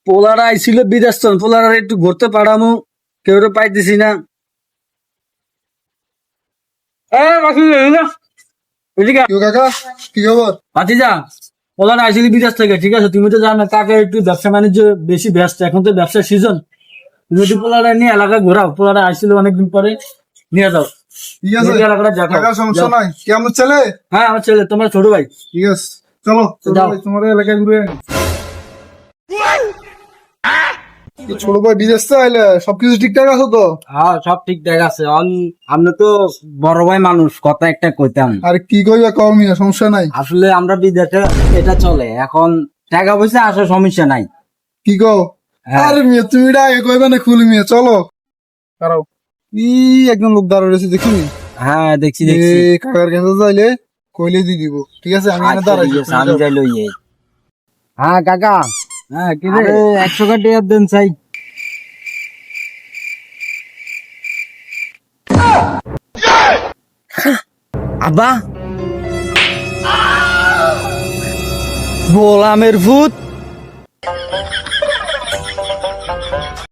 পোলারা আইছিল বিদেশ তো, পোলারা একটু ঘুরতে পারামু, কেউ তো পাইতেছি না। এদিকে কেউ কাকা, কি খবর? ভাতিজা, পোলারা আইছিল বিদেশ থেকে, ঠিক আছে? তুমি তো জানো কাকে একটু ব্যবসা বাণিজ্য বেশি ব্যস্ত, এখন তো ব্যবসার সিজন। তুমি যদি পোলারা নিয়ে এলাকা ঘোরাও, পোলারা আইছিল অনেকদিন পরে, নিয়ে যাও। ঠিক আছে নিয়ে এলাকাটা দেখাও। কাকা, সমস্যা যাও। নাই। কেমন ছেলে? হ্যাঁ, আমার ছেলে, তোমার ছোট ভাই। ঠিক আছে, চলো ছোট যাও। ভাই তোমার এলাকায় ঘুরে আনি। তো ছোট ভাই বিদেশ তো আইলে সবকিছু ঠিকঠাক আছে তো? হ্যাঁ, সব ঠিকঠাক আছে। আমরা তো বড় ভাই মানুষ, কথা একটা কইতাম। আর কি কইবা কও মিয়া, সমস্যা নাই। আসলে আমরা বিদেশে এটা চলে, এখন টাকা পয়সা আসার সমস্যা নাই। কি কও? হ্যাঁ। আরে মিয়া তুমি এটা আগে কইবা না, খুলি মিয়া চলো। দাঁড়াও, ই একজন লোক দাঁড়ায় রয়েছে দেখিনি। হ্যাঁ, দেখছি এ দেখছি। কাকার কাছে যাইলে কইলে দিয়ে দিব। ঠিক আছে, আমি এখানে আচ্ছা, দাঁড়াই। ঠিক আছে, আমি যাই লইয়ে। হ্যাঁ কাকা। হ্যাঁ কি রে? আরে 100 টাকা দেন চাই। আব্বা, গোলামের ভূত।